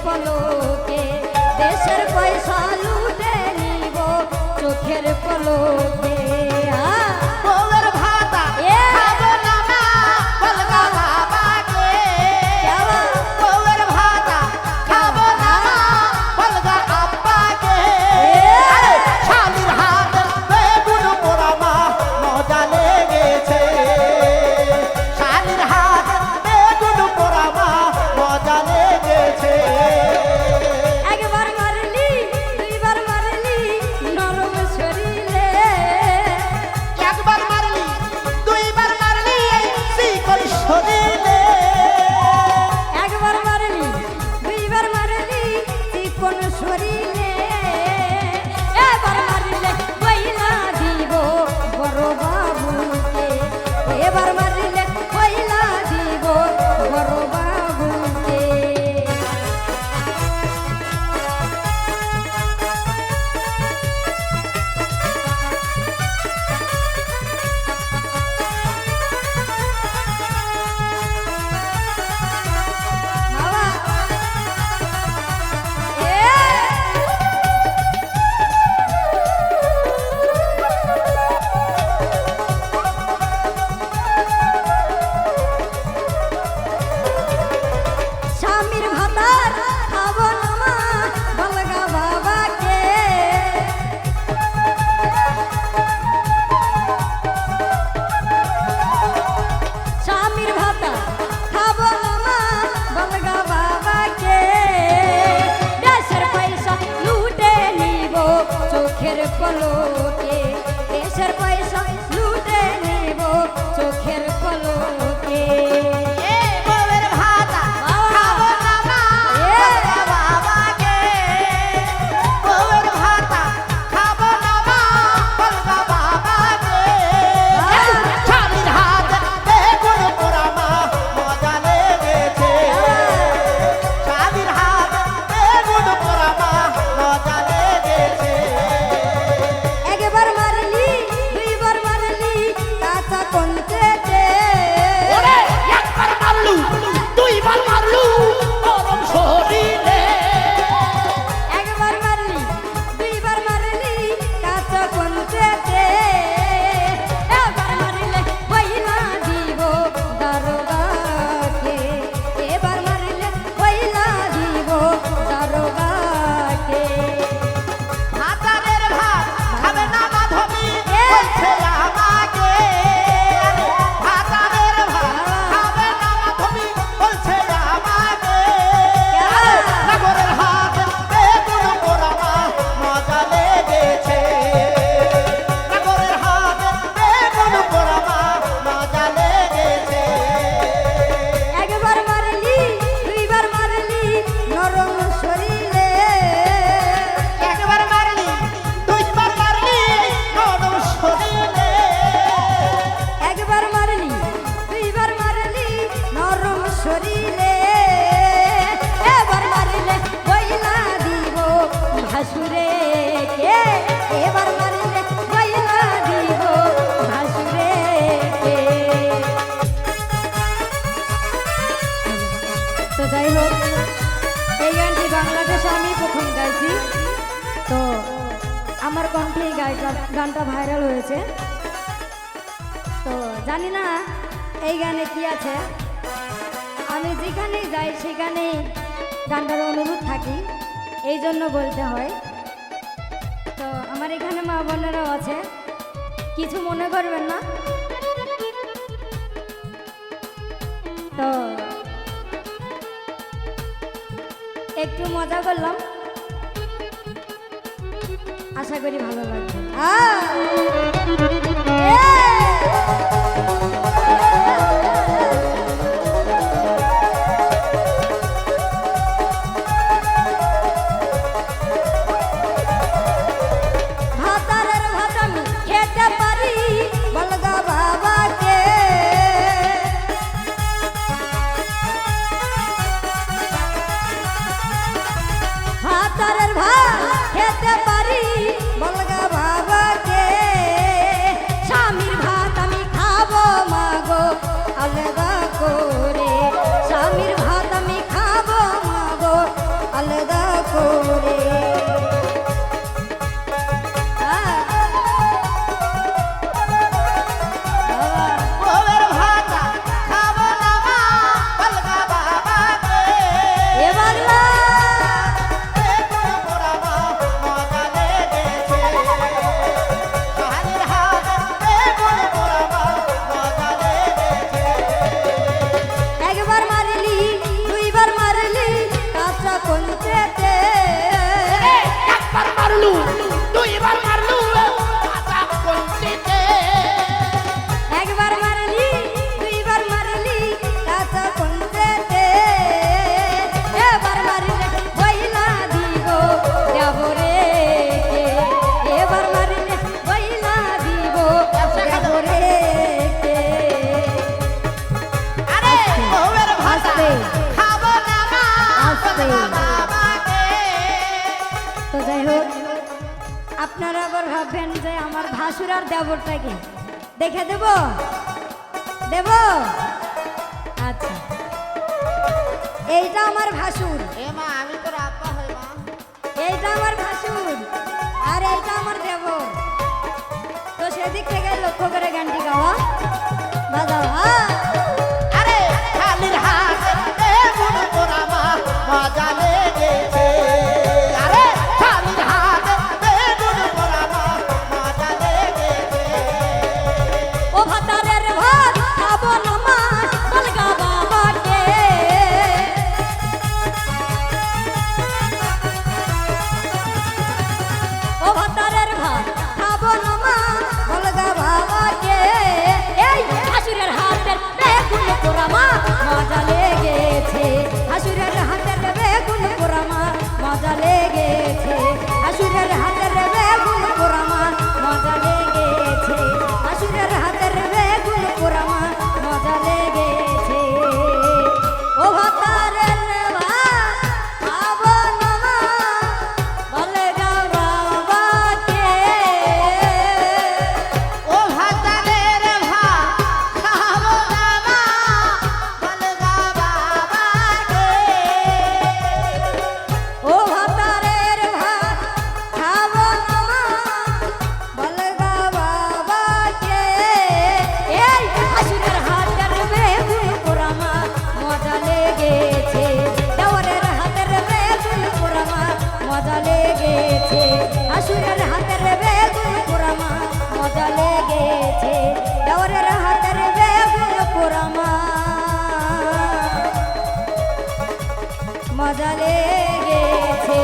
পলকে দেশের পয়সা লুটে নিব চোখের পলকে বউয়ের ভাতা খাবো না মা বলগা বাবাকে বউয়ের ভাতা খাবো না মা বলগা আব্বাকে শালির হাত বেগুন পোড়া মা মজা লেগেছে শালির হাত বেগুন পোড়া মা মজা লেগেছে একবার মারলি দুইবার মারলি নরম শরীরে একবার মারলি দুইবার মারলি এই শিকল শরীরে একবার মারলি দুইবার মারলি চিকন শরীরে এবার মারলে কইলা দিব বড় বাবুকে এবার মারলে কইলা দিব বড় বাবুকে বাবা স্বামীর ভাতার খাবো না মা বলগা বাবাকে স্বামীর ভাতা খাবো না মা বলগা বাবাকে দেশের পয়সা লুটে নিব চোখের পলকে দেশের পয়সা লুটে নিব চোখের পলকে বউয়ের ভাতা খাবো না মা বলগা বাবাকে বউয়ের ভাতা খাবো না মা বলগা বাবাকে শালির হাত বেগুন পোড়া মা মজা লেগেছে শালির হাত বেগুন পোড়া মা মজা লেগেছে একবার মারলি দুইবার মারলি কাঁচা কঞ্চেতে ওরে একবার মারলু দুইবার মারলু নরম শরীরে একবার মারলি দুইবার মারলি কাঁচা কঞ্চেতে এবার মারলে কইলা দিব দারোগাকে এবার মারলে কইলা দিব দারোগাকে হাজারের ভাত খাবে না মাধবী বলছে আমাকে হাজারের ভাত খাবে না মাধবী বলছে আমাকে নগরের হাত বেগুন পোড়া মা মজা লেগেছে নগরের হাত বেগুন পোড়া মা মজা লেগেছে একবার মারলি দুইবার মারলি নরম শরীরে একবার মারলি দুইবার মারলি নরম শরীরে একবার মারলি দুইবার মারলি নরম শরীরে এবার মারলে কইলা দিব ভাসুরে কে এবার মারলে কইলা দিব ভাসুরে কে তো যাই হোক এই গানটি বাংলাদেশে আমি প্রথম গাইছি তো আমার কণ্ঠে এই গানটা ভাইরাল হয়েছে তো জানি না এই গানে কি আছে আমি যেখানে যাই সেখানে গানটার অনুরোধ থাকি এই জন্য বলতে হয় তো আমার এখানে মা বোনেরাও আছে কিছু মনে করবেন না তো একটু মজা করলাম আশা করি ভালো লাগবে ভাতারের ভাত আমি খেতে পারি বলগা বাবাকে ভাতারের ভাত খেতে পারি বলগা বাবাকে স্বামীর ভাত আমি খাব আপনারা আবার ভাববেন যে আমার ভাসুর আর দেবরটাকে দেখে দেব দেব আচ্ছা এইটা আমার ভাসুর এ মা আমি তোর আব্বা হই মা এইটা আমার ভাসুর আর এইটা আমার দেবর তো সেদিক থেকে লক্ষ্য করে গানটি গাওয়া বাজাও হ্যাঁ আরে খালির হাতে বেগুন পোড়া মা মজা লেগেছে আরে খালির হাতে বেগুন পোড়া মা মজা লেগেছে ও ভাতারের ভাত খাবো না মা বলগা বাবাকে ও ভাতারের ভাত খাবো না মা বলগা বাবাকে এই হাসুরের হাতের বেগুন পোড়া মা মজা লেগেছে হাসুরের হাতের বেগুন পোড়া মা মজা লেগেছে হাসুরের হাতের বেগুন পোড়া মা মজা লেগেছে হাসুরের হাতের বেগুন পোড়া মা মজা লেগেছে ও ভাতারের ভাত খাবো না মা বলগা বাবাকে ও ভাতারের ভাত খাবো না মা বলগা বাবাকে ও ভাতারের ভাত খাবো না মা বলগা বাবাকে এই হাসুরের হাতের বেগুন পোড়া মা মজা লেগেছে দেওরের হাতের বেগুন পোড়া মা মজা লেগেছে হাসুরের হাতের বেগুন পোড়া মা মজা লেগেছে দেওরের হাতের বেগুন পোড়া মা মজা লেগেছে